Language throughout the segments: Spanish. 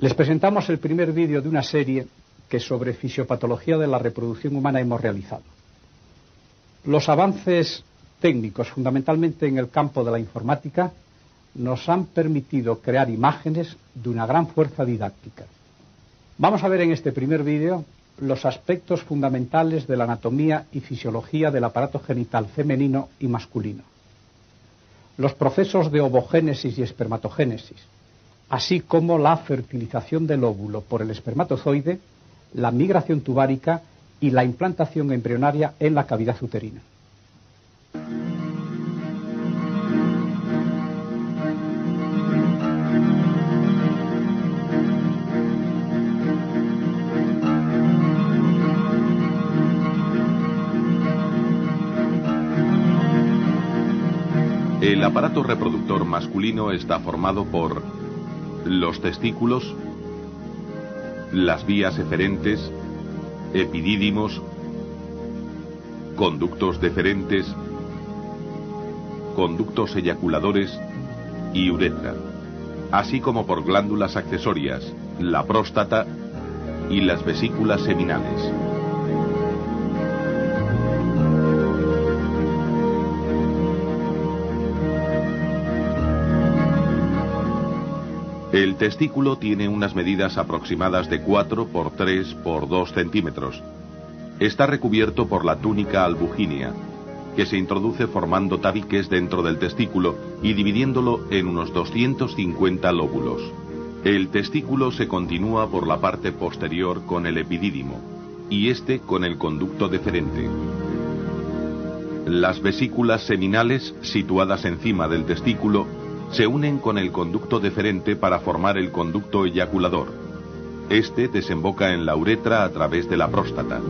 Les presentamos el primer vídeo de una serie que sobre fisiopatología de la reproducción humana hemos realizado. Los avances técnicos, fundamentalmente en el campo de la informática, nos han permitido crear imágenes de una gran fuerza didáctica. Vamos a ver en este primer vídeo los aspectos fundamentales de la anatomía y fisiología del aparato genital femenino y masculino, los procesos de ovogénesis y espermatogénesis, así como la fertilización del óvulo por el espermatozoide, la migración tubárica y la implantación embrionaria en la cavidad uterina. El aparato reproductor masculino está formado por los testículos, las vías eferentes, epidídimos, conductos deferentes, conductos eyaculadores y uretra, así como por glándulas accesorias, la próstata y las vesículas seminales. El testículo tiene unas medidas aproximadas de 4 por 3 por 2 centímetros. Está recubierto por la túnica albugínea, que se introduce formando tabiques dentro del testículo y dividiéndolo en unos 250 lóbulos. El testículo se continúa por la parte posterior con el epidídimo y este con el conducto deferente. Las vesículas seminales, situadas encima del testículo, se unen con el conducto deferente para formar el conducto eyaculador. Este desemboca en la uretra a través de la próstata.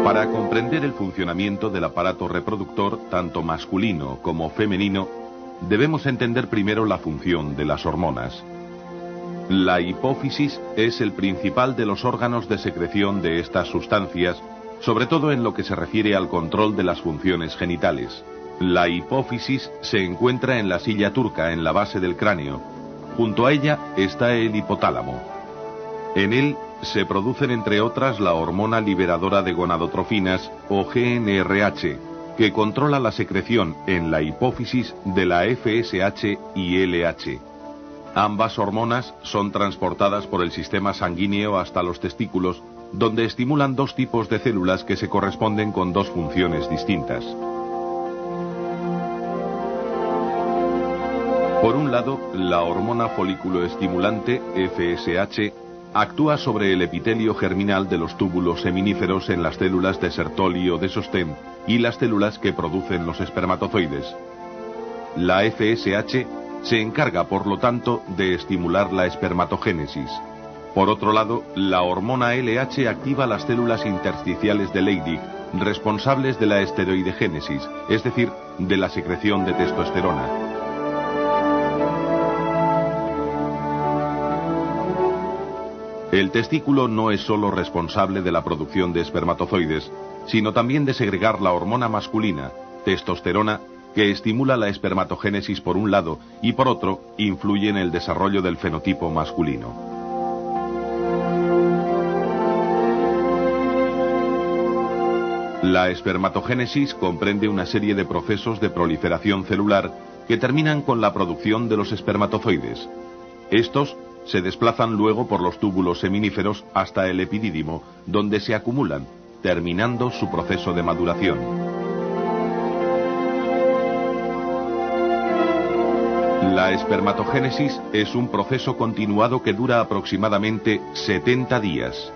Para comprender el funcionamiento del aparato reproductor, tanto masculino como femenino, debemos entender primero la función de las hormonas. La hipófisis es el principal de los órganos de secreción de estas sustancias, sobre todo en lo que se refiere al control de las funciones genitales. La hipófisis se encuentra en la silla turca, en la base del cráneo. Junto a ella está el hipotálamo. En él se producen, entre otras, la hormona liberadora de gonadotrofinas, o GnRH, que controla la secreción en la hipófisis de la FSH y LH. Ambas hormonas son transportadas por el sistema sanguíneo hasta los testículos, donde estimulan dos tipos de células que se corresponden con dos funciones distintas. Por un lado, la hormona folículo estimulante, FSH, actúa sobre el epitelio germinal de los túbulos seminíferos en las células de Sertoli o de sostén y las células que producen los espermatozoides. La FSH se encarga, por lo tanto, de estimular la espermatogénesis. Por otro lado, la hormona LH activa las células intersticiales de Leydig, responsables de la esteroidegénesis, es decir, de la secreción de testosterona. El testículo no es solo responsable de la producción de espermatozoides, sino también de segregar la hormona masculina, testosterona, que estimula la espermatogénesis por un lado y por otro influye en el desarrollo del fenotipo masculino. La espermatogénesis comprende una serie de procesos de proliferación celular que terminan con la producción de los espermatozoides. Estos se desplazan luego por los túbulos seminíferos hasta el epidídimo, donde se acumulan, terminando su proceso de maduración. La espermatogénesis es un proceso continuado que dura aproximadamente 70 días.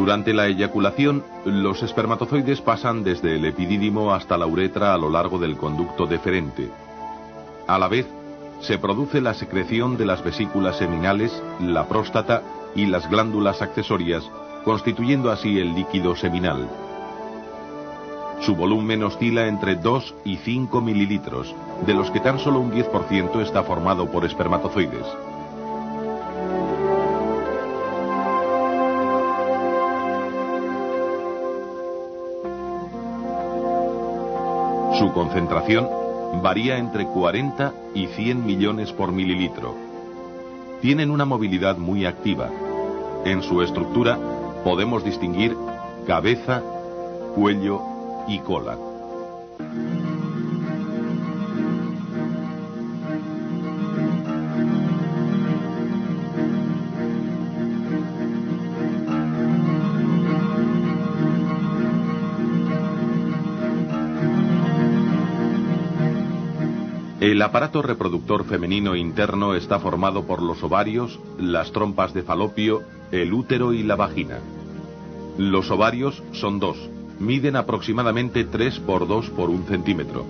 Durante la eyaculación, los espermatozoides pasan desde el epidídimo hasta la uretra a lo largo del conducto deferente. A la vez, se produce la secreción de las vesículas seminales, la próstata y las glándulas accesorias, constituyendo así el líquido seminal. Su volumen oscila entre 2 y 5 mililitros, de los que tan solo un 10% está formado por espermatozoides. Su concentración varía entre 40 y 100 millones por mililitro. Tienen una movilidad muy activa. En su estructura podemos distinguir cabeza, cuello y cola. El aparato reproductor femenino interno está formado por los ovarios, las trompas de falopio, el útero y la vagina. Los ovarios son dos, miden aproximadamente 3 por 2 por 1 centímetro.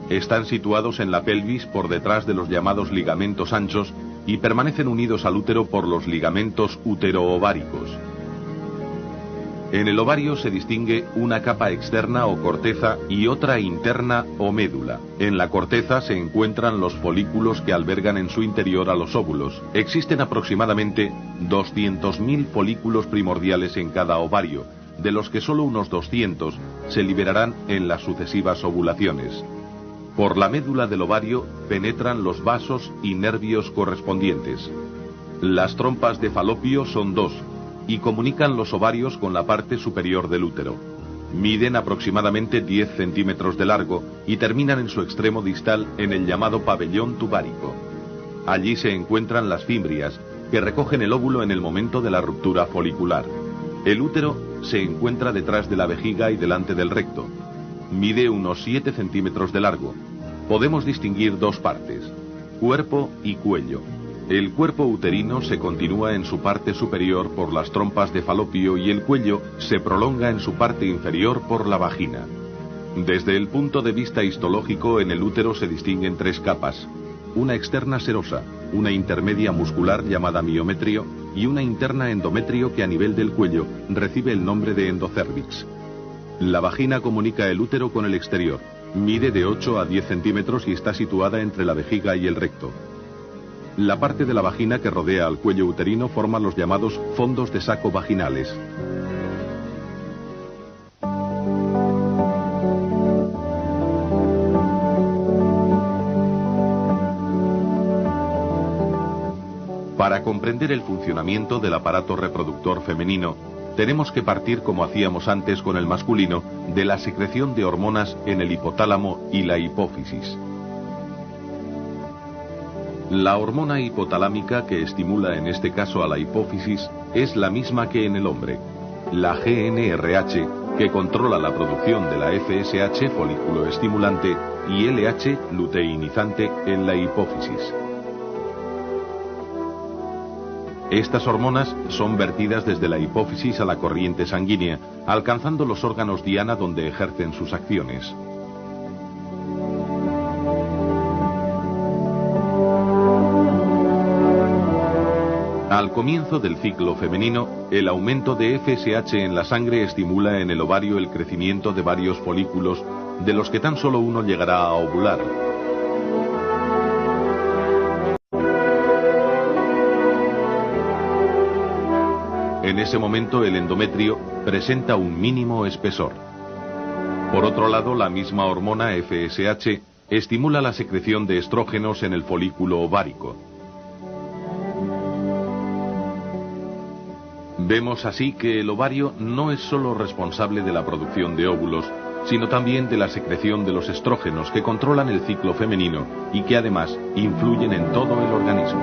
Están situados en la pelvis por detrás de los llamados ligamentos anchos y permanecen unidos al útero por los ligamentos útero-ováricos. En el ovario se distingue una capa externa o corteza y otra interna o médula. En la corteza se encuentran los folículos que albergan en su interior a los óvulos. Existen aproximadamente 200.000 folículos primordiales en cada ovario, de los que solo unos 200 se liberarán en las sucesivas ovulaciones. Por la médula del ovario penetran los vasos y nervios correspondientes. Las trompas de falopio son dos y comunican los ovarios con la parte superior del útero. Miden aproximadamente 10 centímetros de largo y terminan en su extremo distal en el llamado pabellón tubárico. Allí se encuentran las fimbrias, que recogen el óvulo en el momento de la ruptura folicular. El útero se encuentra detrás de la vejiga y delante del recto. Mide unos 7 centímetros de largo. Podemos distinguir dos partes, cuerpo y cuello. El cuerpo uterino se continúa en su parte superior por las trompas de falopio y el cuello se prolonga en su parte inferior por la vagina. Desde el punto de vista histológico, en el útero se distinguen tres capas: una externa serosa, una intermedia muscular llamada miometrio y una interna endometrio que a nivel del cuello recibe el nombre de endocérvix. La vagina comunica el útero con el exterior. Mide de 8 a 10 centímetros y está situada entre la vejiga y el recto. La parte de la vagina que rodea al cuello uterino forma los llamados fondos de saco vaginales. Para comprender el funcionamiento del aparato reproductor femenino, tenemos que partir, como hacíamos antes con el masculino, de la secreción de hormonas en el hipotálamo y la hipófisis. La hormona hipotalámica que estimula en este caso a la hipófisis es la misma que en el hombre, la GNRH, que controla la producción de la FSH, folículo estimulante, y LH, luteinizante, en la hipófisis. Estas hormonas son vertidas desde la hipófisis a la corriente sanguínea, alcanzando los órganos diana donde ejercen sus acciones. Al comienzo del ciclo femenino, el aumento de FSH en la sangre estimula en el ovario el crecimiento de varios folículos, de los que tan solo uno llegará a ovular. En ese momento el endometrio presenta un mínimo espesor. Por otro lado, la misma hormona FSH estimula la secreción de estrógenos en el folículo ovárico. Vemos así que el ovario no es solo responsable de la producción de óvulos, sino también de la secreción de los estrógenos que controlan el ciclo femenino y que además influyen en todo el organismo.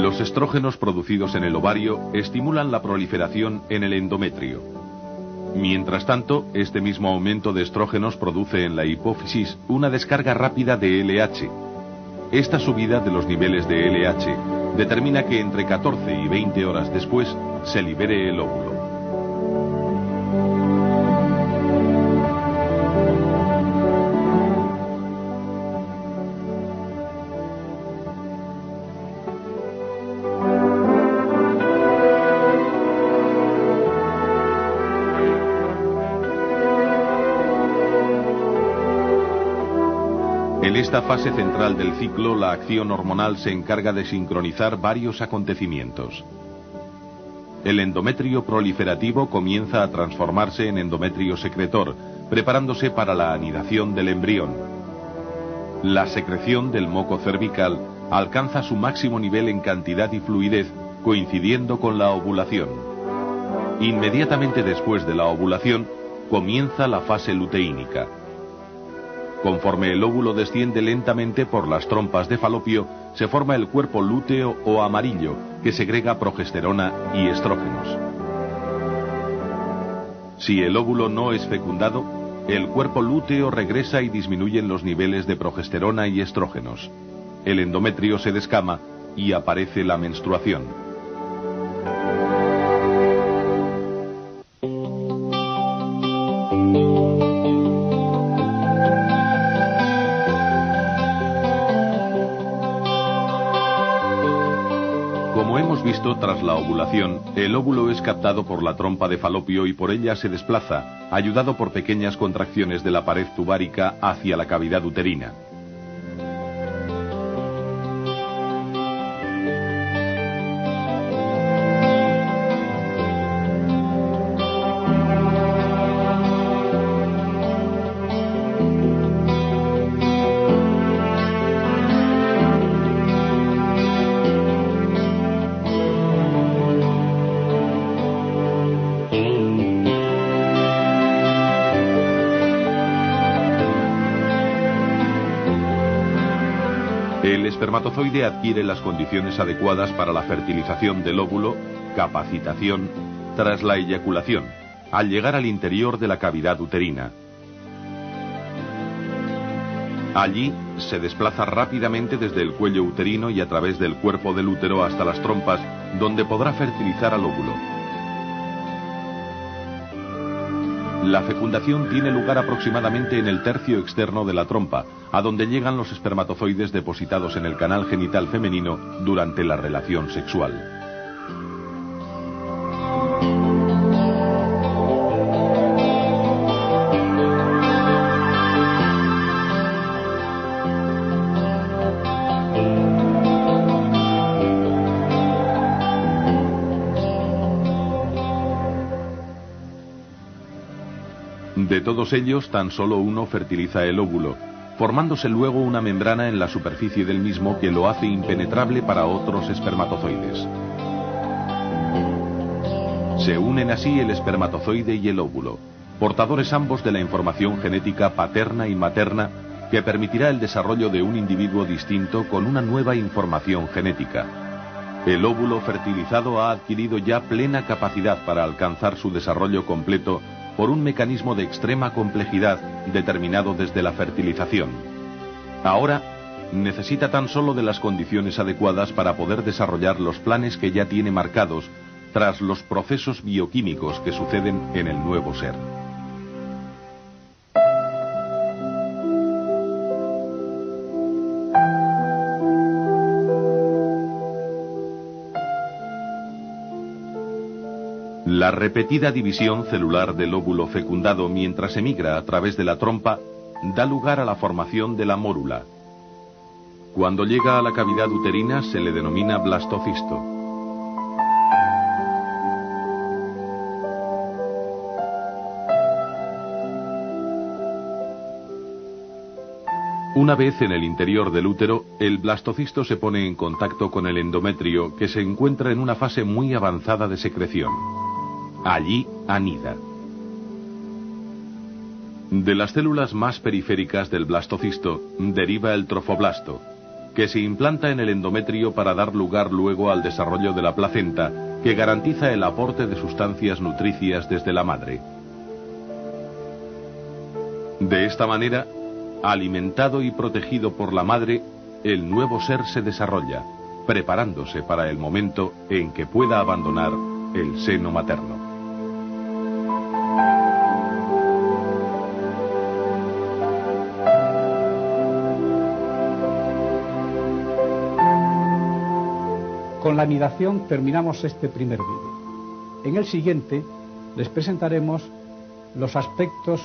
Los estrógenos producidos en el ovario estimulan la proliferación en el endometrio. Mientras tanto, este mismo aumento de estrógenos produce en la hipófisis una descarga rápida de LH. Esta subida de los niveles de LH determina que entre 14 y 20 horas después se libere el óvulo. En esta fase central del ciclo, la acción hormonal se encarga de sincronizar varios acontecimientos. El endometrio proliferativo comienza a transformarse en endometrio secretor, preparándose para la anidación del embrión. La secreción del moco cervical alcanza su máximo nivel en cantidad y fluidez, coincidiendo con la ovulación. Inmediatamente después de la ovulación, comienza la fase luteínica. Conforme el óvulo desciende lentamente por las trompas de Falopio, se forma el cuerpo lúteo o amarillo, que segrega progesterona y estrógenos. Si el óvulo no es fecundado, el cuerpo lúteo regresa y disminuyen los niveles de progesterona y estrógenos. El endometrio se descama y aparece la menstruación. Tras la ovulación, el óvulo es captado por la trompa de Falopio y por ella se desplaza, ayudado por pequeñas contracciones de la pared tubárica hacia la cavidad uterina. El espermatozoide adquiere las condiciones adecuadas para la fertilización del óvulo, capacitación, tras la eyaculación, al llegar al interior de la cavidad uterina. Allí se desplaza rápidamente desde el cuello uterino y a través del cuerpo del útero hasta las trompas, donde podrá fertilizar al óvulo. La fecundación tiene lugar aproximadamente en el tercio externo de la trompa, a donde llegan los espermatozoides depositados en el canal genital femenino durante la relación sexual. De todos ellos, tan solo uno fertiliza el óvulo, formándose luego una membrana en la superficie del mismo que lo hace impenetrable para otros espermatozoides. Se unen así el espermatozoide y el óvulo, portadores ambos de la información genética paterna y materna que permitirá el desarrollo de un individuo distinto con una nueva información genética. El óvulo fertilizado ha adquirido ya plena capacidad para alcanzar su desarrollo completo por un mecanismo de extrema complejidad determinado desde la fertilización. Ahora necesita tan solo de las condiciones adecuadas para poder desarrollar los planes que ya tiene marcados tras los procesos bioquímicos que suceden en el nuevo ser. La repetida división celular del óvulo fecundado mientras emigra a través de la trompa da lugar a la formación de la mórula. Cuando llega a la cavidad uterina se le denomina blastocisto. Una vez en el interior del útero, el blastocisto se pone en contacto con el endometrio, que se encuentra en una fase muy avanzada de secreción. Allí anida. De las células más periféricas del blastocisto deriva el trofoblasto, que se implanta en el endometrio para dar lugar luego al desarrollo de la placenta, que garantiza el aporte de sustancias nutricias desde la madre. De esta manera, alimentado y protegido por la madre, el nuevo ser se desarrolla, preparándose para el momento en que pueda abandonar el seno materno. Con la anidación terminamos este primer vídeo. En el siguiente les presentaremos los aspectos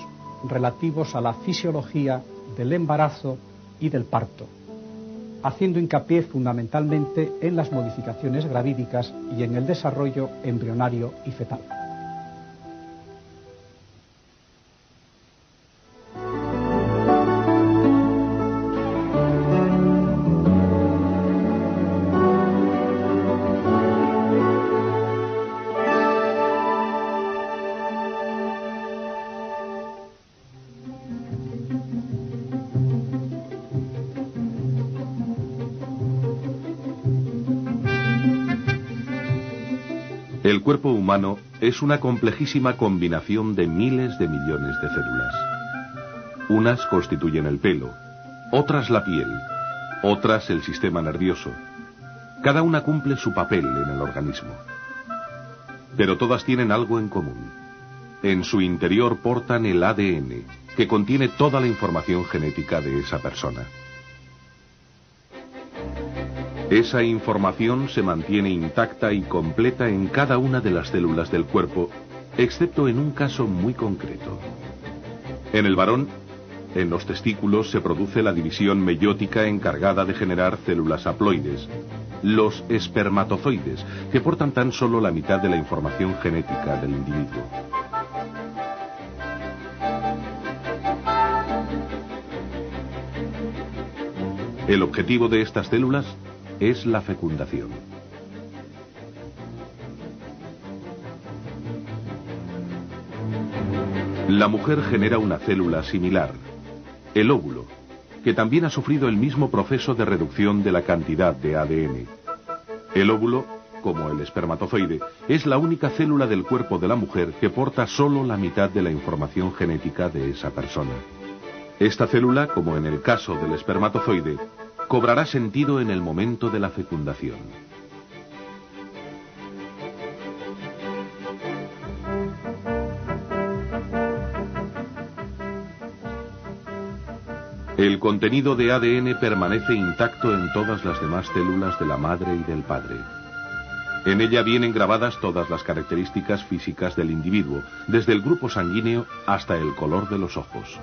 relativos a la fisiología del embarazo y del parto, haciendo hincapié fundamentalmente en las modificaciones gravídicas y en el desarrollo embrionario y fetal. El cuerpo humano es una complejísima combinación de miles de millones de células. Unas constituyen el pelo, otras la piel, otras el sistema nervioso. Cada una cumple su papel en el organismo. Pero todas tienen algo en común. En su interior portan el ADN, que contiene toda la información genética de esa persona. Esa información se mantiene intacta y completa en cada una de las células del cuerpo, excepto en un caso muy concreto. En el varón, en los testículos se produce la división meiótica encargada de generar células haploides, los espermatozoides, que portan tan solo la mitad de la información genética del individuo. El objetivo de estas células es la fecundación. La mujer genera una célula similar, el óvulo, que también ha sufrido el mismo proceso de reducción de la cantidad de ADN. El óvulo, como el espermatozoide, es la única célula del cuerpo de la mujer que porta solo la mitad de la información genética de esa persona. Esta célula, como en el caso del espermatozoide, cobrará sentido en el momento de la fecundación. El contenido de ADN permanece intacto en todas las demás células de la madre y del padre. En ella vienen grabadas todas las características físicas del individuo, desde el grupo sanguíneo hasta el color de los ojos.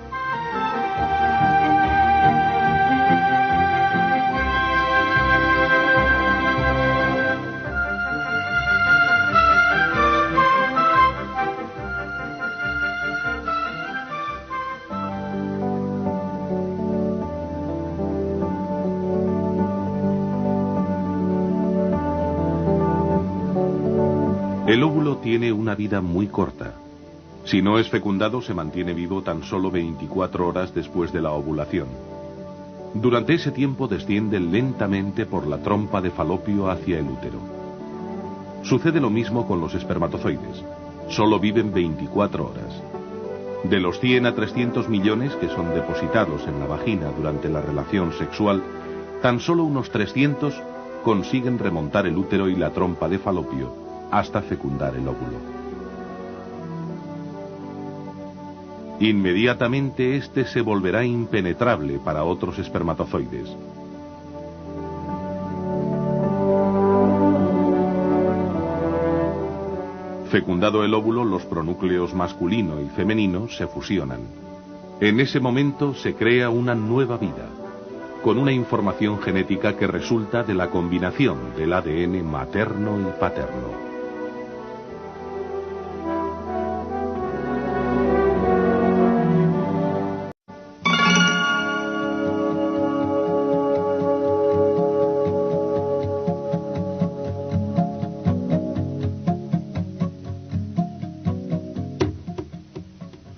El óvulo tiene una vida muy corta. Si no es fecundado, se mantiene vivo tan solo 24 horas después de la ovulación. Durante ese tiempo desciende lentamente por la trompa de Falopio hacia el útero. Sucede lo mismo con los espermatozoides. Solo viven 24 horas. De los 100 a 300 millones que son depositados en la vagina durante la relación sexual, tan solo unos 300 consiguen remontar el útero y la trompa de Falopio hasta fecundar el óvulo. Inmediatamente este se volverá impenetrable para otros espermatozoides. Fecundado el óvulo, los pronúcleos masculino y femenino se fusionan. En ese momento se crea una nueva vida, con una información genética que resulta de la combinación del ADN materno y paterno.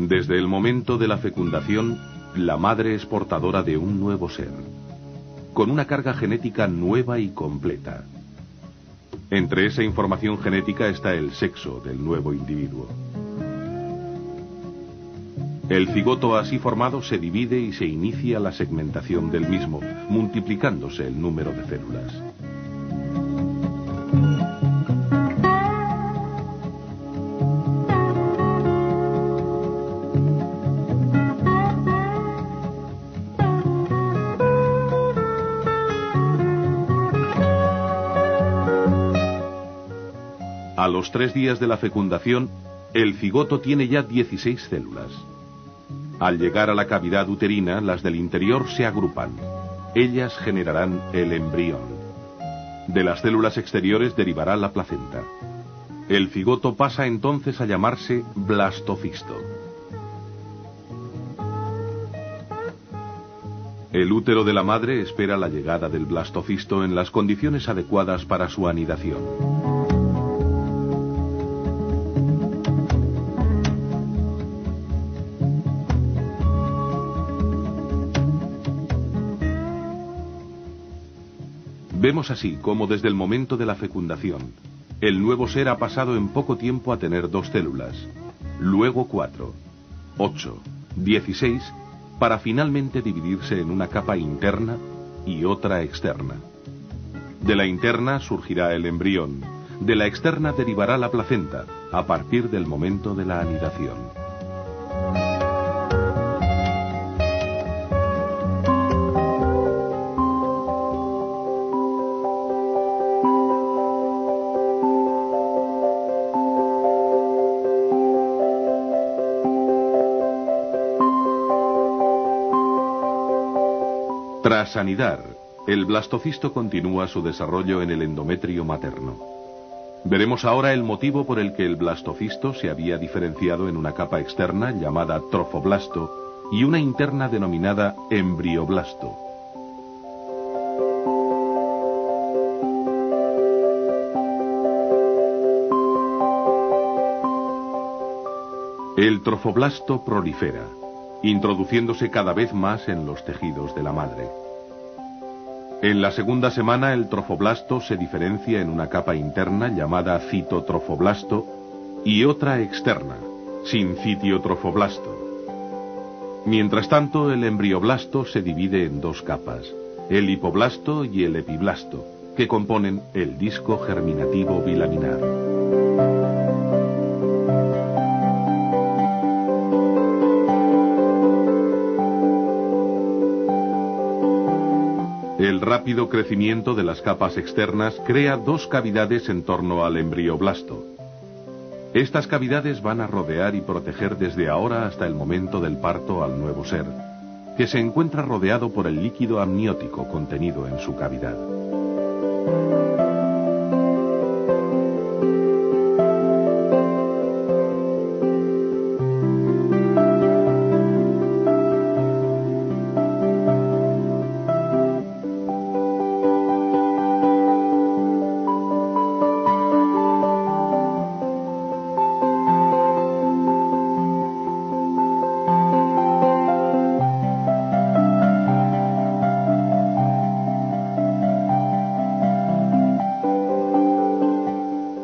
Desde el momento de la fecundación, la madre es portadora de un nuevo ser, con una carga genética nueva y completa. Entre esa información genética está el sexo del nuevo individuo. El cigoto así formado se divide y se inicia la segmentación del mismo, multiplicándose el número de células. A los 3 días de la fecundación, el cigoto tiene ya 16 células. Al llegar a la cavidad uterina, las del interior se agrupan. Ellas generarán el embrión. De las células exteriores derivará la placenta. El cigoto pasa entonces a llamarse blastocisto. El útero de la madre espera la llegada del blastocisto en las condiciones adecuadas para su anidación. Vemos así cómo desde el momento de la fecundación, el nuevo ser ha pasado en poco tiempo a tener 2 células, luego 4, 8, 16, para finalmente dividirse en una capa interna y otra externa. De la interna surgirá el embrión, de la externa derivará la placenta, a partir del momento de la anidación. Tras anidar, el blastocisto continúa su desarrollo en el endometrio materno. Veremos ahora el motivo por el que el blastocisto se había diferenciado en una capa externa llamada trofoblasto y una interna denominada embrioblasto. El trofoblasto prolifera, introduciéndose cada vez más en los tejidos de la madre. En la segunda semana el trofoblasto se diferencia en una capa interna llamada citotrofoblasto y otra externa, sincitiotrofoblasto. Mientras tanto, el embrioblasto se divide en 2 capas, el hipoblasto y el epiblasto, que componen el disco germinativo bilaminar. El rápido crecimiento de las capas externas crea 2 cavidades en torno al embrioblasto. Estas cavidades van a rodear y proteger desde ahora hasta el momento del parto al nuevo ser, que se encuentra rodeado por el líquido amniótico contenido en su cavidad.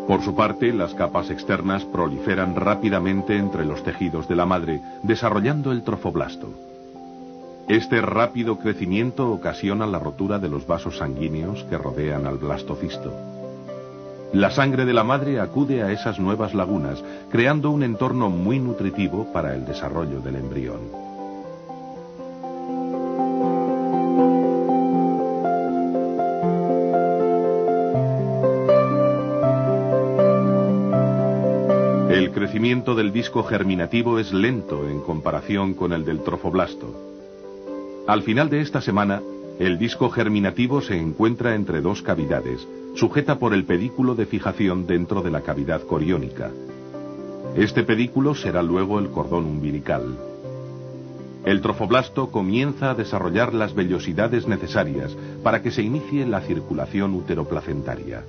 Por su parte, las capas externas proliferan rápidamente entre los tejidos de la madre, desarrollando el trofoblasto. Este rápido crecimiento ocasiona la rotura de los vasos sanguíneos que rodean al blastocisto. La sangre de la madre acude a esas nuevas lagunas, creando un entorno muy nutritivo para el desarrollo del embrión. El crecimiento del disco germinativo es lento en comparación con el del trofoblasto. Al final de esta semana, el disco germinativo se encuentra entre 2 cavidades, sujeta por el pedículo de fijación dentro de la cavidad coriónica. Este pedículo será luego el cordón umbilical. El trofoblasto comienza a desarrollar las vellosidades necesarias para que se inicie la circulación uteroplacentaria.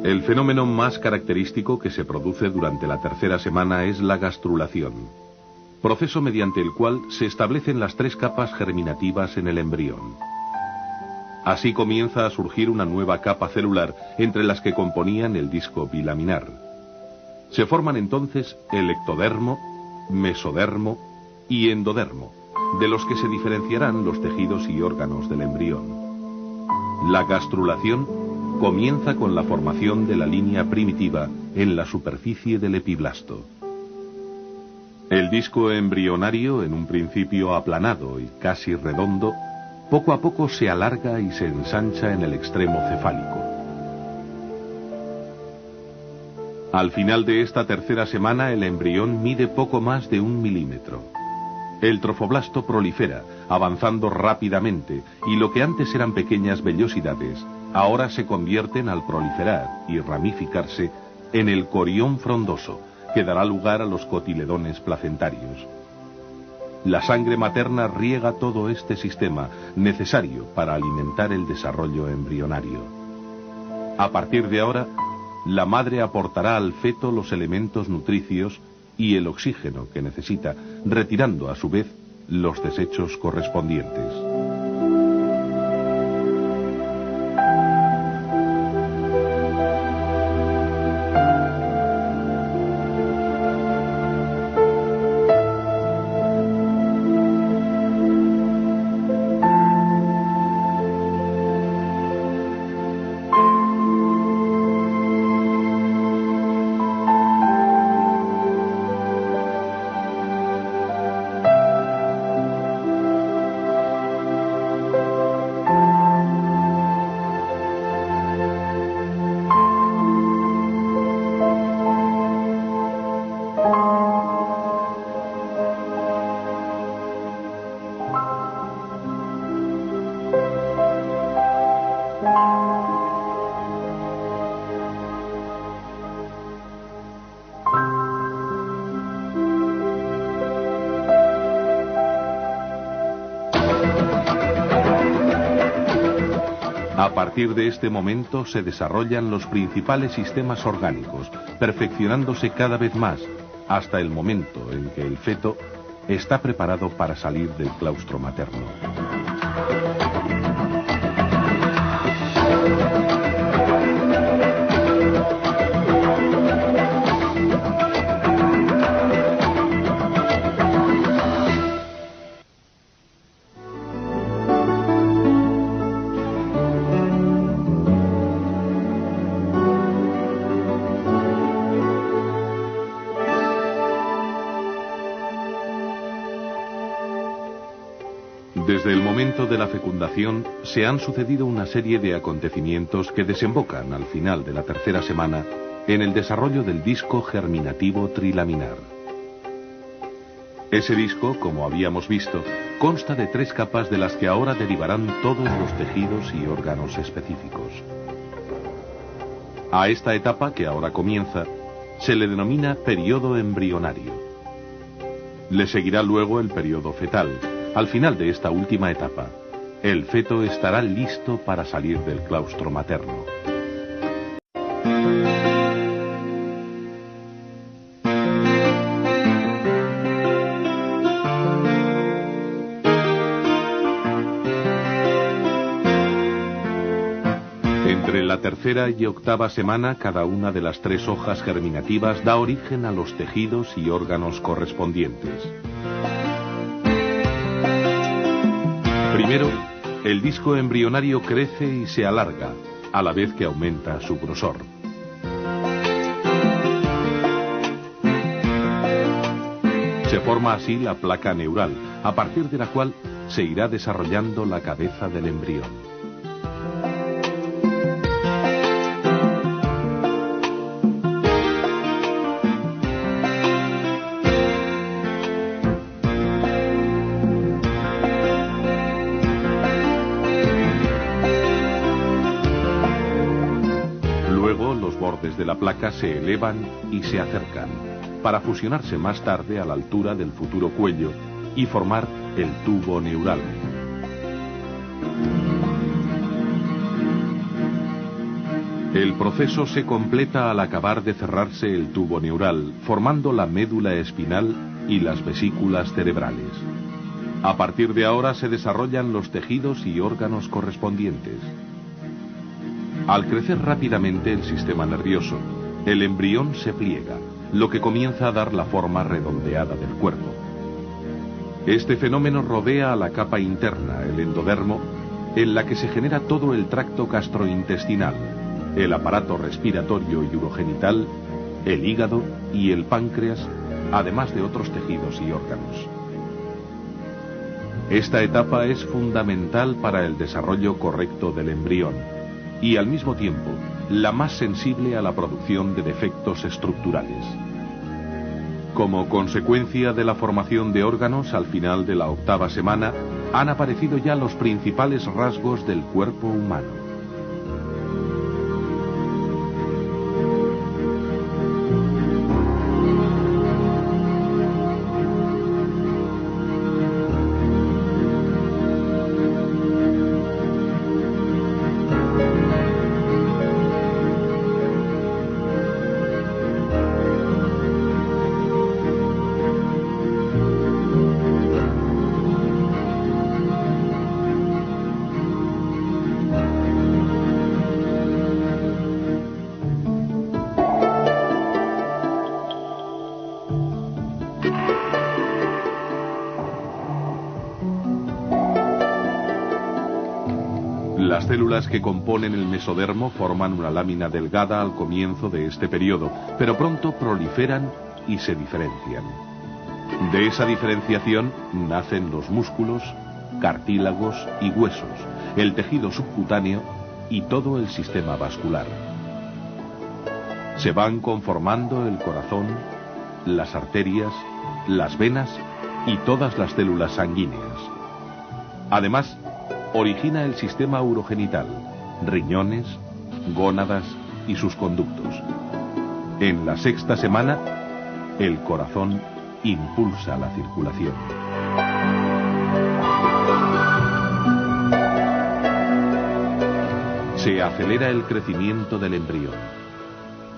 El fenómeno más característico que se produce durante la tercera semana es la gastrulación, proceso mediante el cual se establecen las 3 capas germinativas en el embrión. Así comienza a surgir una nueva capa celular entre las que componían el disco bilaminar. Se forman entonces el ectodermo, mesodermo y endodermo, de los que se diferenciarán los tejidos y órganos del embrión. La gastrulación comienza con la formación de la línea primitiva en la superficie del epiblasto. El disco embrionario, en un principio aplanado y casi redondo, poco a poco se alarga y se ensancha en el extremo cefálico. Al final de esta tercera semana, el embrión mide poco más de 1 milímetro. El trofoblasto prolifera, avanzando rápidamente, y lo que antes eran pequeñas vellosidades, ahora se convierten al proliferar y ramificarse en el corión frondoso, que dará lugar a los cotiledones placentarios. La sangre materna riega todo este sistema, necesario para alimentar el desarrollo embrionario. A partir de ahora, la madre aportará al feto los elementos nutricios y el oxígeno que necesita, retirando a su vez los desechos correspondientes. A partir de este momento se desarrollan los principales sistemas orgánicos, perfeccionándose cada vez más, hasta el momento en que el feto está preparado para salir del claustro materno. Desde el momento de la fecundación se han sucedido una serie de acontecimientos que desembocan al final de la tercera semana en el desarrollo del disco germinativo trilaminar. Ese disco, como habíamos visto, consta de 3 capas de las que ahora derivarán todos los tejidos y órganos específicos. A esta etapa, que ahora comienza, se le denomina periodo embrionario. Le seguirá luego el periodo fetal. Al final de esta última etapa, el feto estará listo para salir del claustro materno. Entre la tercera y octava semana, cada una de las 3 hojas germinativas da origen a los tejidos y órganos correspondientes. Primero, el disco embrionario crece y se alarga, a la vez que aumenta su grosor. Se forma así la placa neural, a partir de la cual se irá desarrollando la cabeza del embrión. De la placa se elevan y se acercan, para fusionarse más tarde a la altura del futuro cuello y formar el tubo neural. El proceso se completa al acabar de cerrarse el tubo neural, formando la médula espinal y las vesículas cerebrales. A partir de ahora se desarrollan los tejidos y órganos correspondientes. Al crecer rápidamente el sistema nervioso, el embrión se pliega, lo que comienza a dar la forma redondeada del cuerpo. Este fenómeno rodea a la capa interna, el endodermo, en la que se genera todo el tracto gastrointestinal, el aparato respiratorio y urogenital, el hígado y el páncreas, además de otros tejidos y órganos. Esta etapa es fundamental para el desarrollo correcto del embrión y al mismo tiempo la más sensible a la producción de defectos estructurales. Como consecuencia de la formación de órganos al final de la 8ª semana, han aparecido ya los principales rasgos del cuerpo humano. Las células que componen el mesodermo forman una lámina delgada al comienzo de este periodo, pero pronto proliferan y se diferencian. De esa diferenciación nacen los músculos, cartílagos y huesos, el tejido subcutáneo y todo el sistema vascular. Se van conformando el corazón, las arterias, las venas y todas las células sanguíneas. Además, origina el sistema urogenital, riñones, gónadas y sus conductos. En la 6ª semana, el corazón impulsa la circulación. Se acelera el crecimiento del embrión.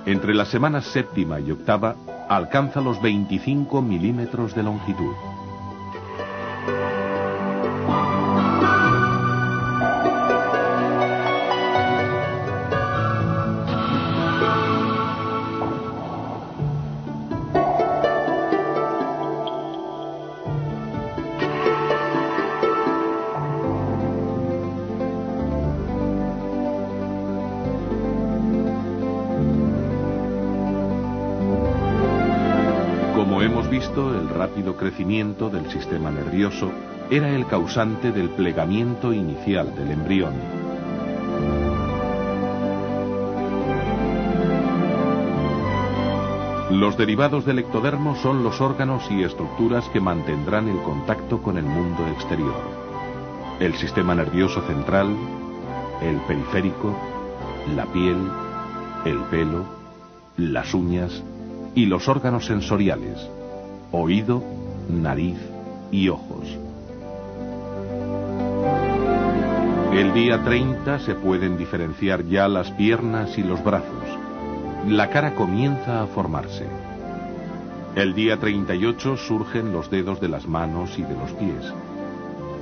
Entre las semanas 7ª y 8ª, alcanza los 25 milímetros de longitud. El rápido crecimiento del sistema nervioso era el causante del plegamiento inicial del embrión. Los derivados del ectodermo son los órganos y estructuras que mantendrán el contacto con el mundo exterior. El sistema nervioso central, el periférico, la piel, el pelo, las uñas y los órganos sensoriales, oído, nariz y ojos. El día 30 se pueden diferenciar ya las piernas y los brazos. La cara comienza a formarse. El día 38 surgen los dedos de las manos y de los pies.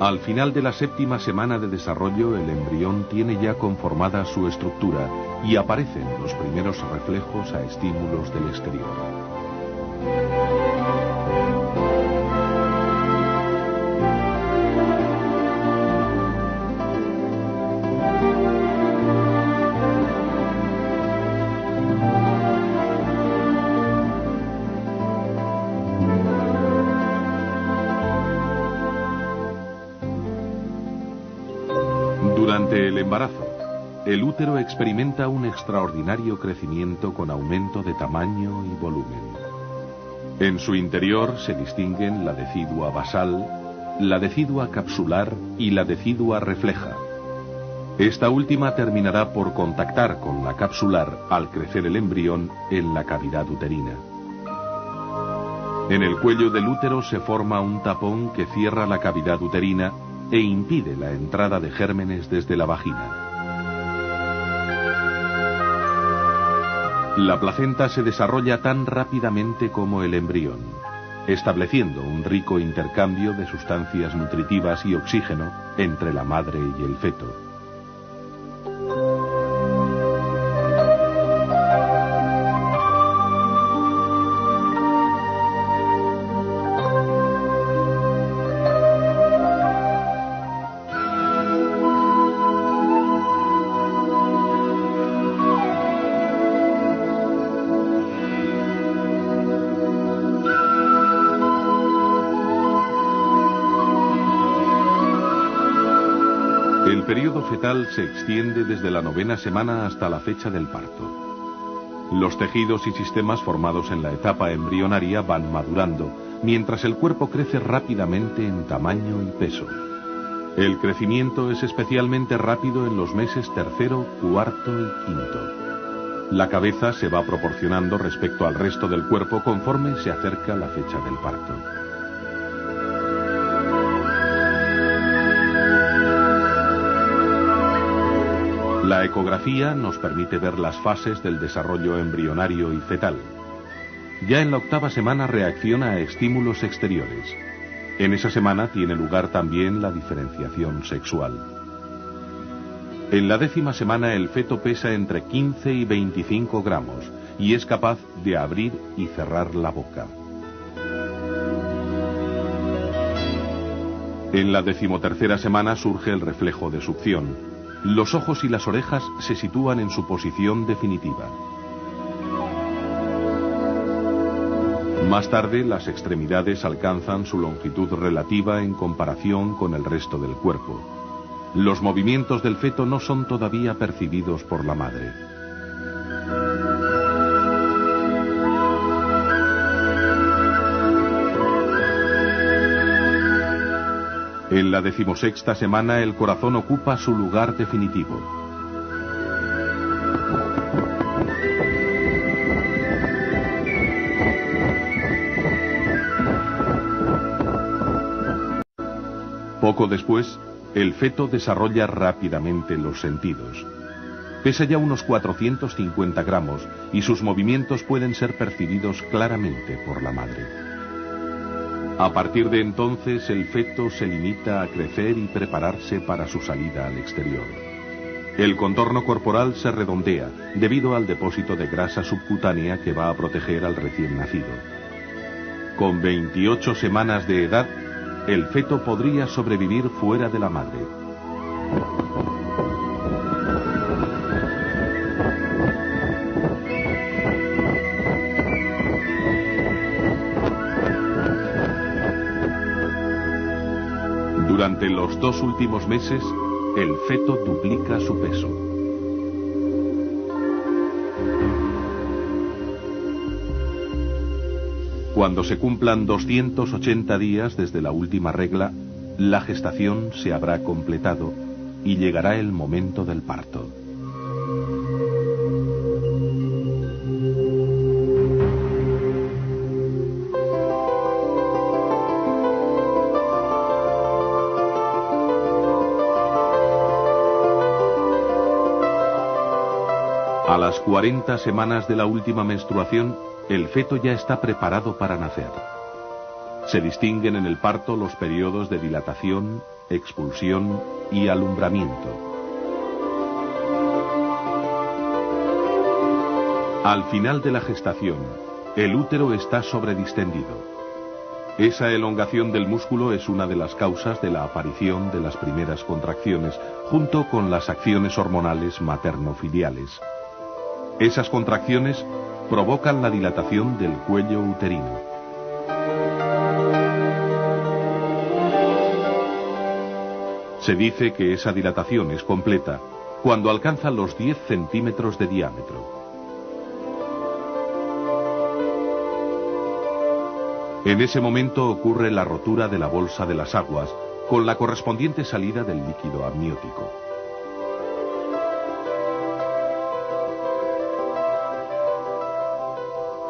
Al final de la 7ª semana de desarrollo, el embrión tiene ya conformada su estructura y aparecen los primeros reflejos a estímulos del exterior. Durante el embarazo, el útero experimenta un extraordinario crecimiento con aumento de tamaño y volumen. En su interior se distinguen la decidua basal, la decidua capsular y la decidua refleja. Esta última terminará por contactar con la capsular al crecer el embrión en la cavidad uterina. En el cuello del útero se forma un tapón que cierra la cavidad uterina e impide la entrada de gérmenes desde la vagina. La placenta se desarrolla tan rápidamente como el embrión. estableciendo un rico intercambio de sustancias nutritivas y oxígeno entre la madre y el feto. El periodo fetal se extiende desde la 9ª semana hasta la fecha del parto. Los tejidos y sistemas formados en la etapa embrionaria van madurando, mientras el cuerpo crece rápidamente en tamaño y peso. El crecimiento es especialmente rápido en los meses 3º, 4º y 5º. La cabeza se va proporcionando respecto al resto del cuerpo conforme se acerca la fecha del parto. La ecografía nos permite ver las fases del desarrollo embrionario y fetal. Ya en la 8ª semana reacciona a estímulos exteriores. En esa semana tiene lugar también la diferenciación sexual. En la 10ª semana el feto pesa entre 15 y 25 gramos y es capaz de abrir y cerrar la boca. En la 13ª semana surge el reflejo de succión. Los ojos y las orejas se sitúan en su posición definitiva. Más tarde, las extremidades alcanzan su longitud relativa en comparación con el resto del cuerpo. Los movimientos del feto no son todavía percibidos por la madre. En la 16ª semana el corazón ocupa su lugar definitivo. Poco después, el feto desarrolla rápidamente los sentidos. Pesa ya unos 450 gramos y sus movimientos pueden ser percibidos claramente por la madre. A partir de entonces el feto se limita a crecer y prepararse para su salida al exterior. El contorno corporal se redondea debido al depósito de grasa subcutánea que va a proteger al recién nacido. Con 28 semanas de edad, el feto podría sobrevivir fuera de la madre. Durante los 2 últimos meses, el feto duplica su peso. Cuando se cumplan 280 días desde la última regla, la gestación se habrá completado y llegará el momento del parto. A las 40 semanas de la última menstruación, el feto ya está preparado para nacer. Se distinguen en el parto los periodos de dilatación, expulsión y alumbramiento. Al final de la gestación, el útero está sobredistendido. Esa elongación del músculo es una de las causas de la aparición de las primeras contracciones, junto con las acciones hormonales materno-filiales. Esas contracciones provocan la dilatación del cuello uterino. Se dice que esa dilatación es completa cuando alcanza los 10 centímetros de diámetro. En ese momento ocurre la rotura de la bolsa de las aguas, con la correspondiente salida del líquido amniótico.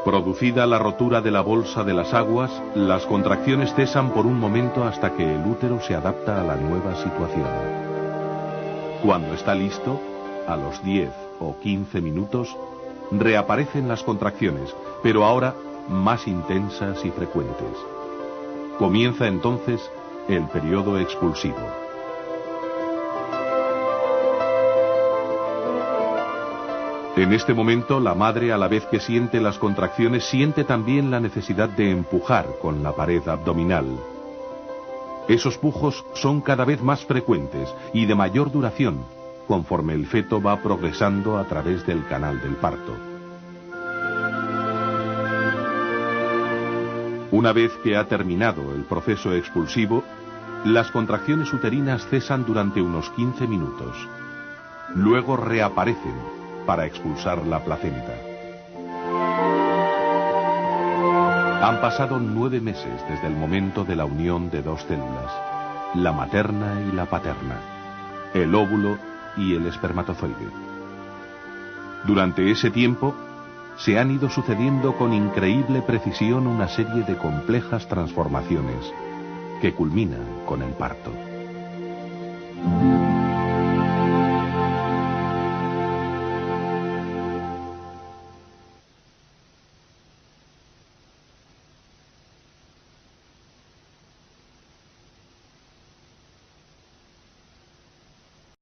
Producida la rotura de la bolsa de las aguas, las contracciones cesan por un momento hasta que el útero se adapta a la nueva situación. Cuando está listo, a los 10 o 15 minutos, reaparecen las contracciones, pero ahora más intensas y frecuentes. Comienza entonces el periodo expulsivo. En este momento, la madre, a la vez que siente las contracciones, siente también la necesidad de empujar con la pared abdominal. Esos pujos son cada vez más frecuentes y de mayor duración, conforme el feto va progresando a través del canal del parto. Una vez que ha terminado el proceso expulsivo, las contracciones uterinas cesan durante unos 15 minutos. Luego reaparecen para expulsar la placenta. Han pasado 9 meses desde el momento de la unión de dos células, la materna y la paterna, el óvulo y el espermatozoide. Durante ese tiempo, se han ido sucediendo con increíble precisión una serie de complejas transformaciones que culminan con el parto.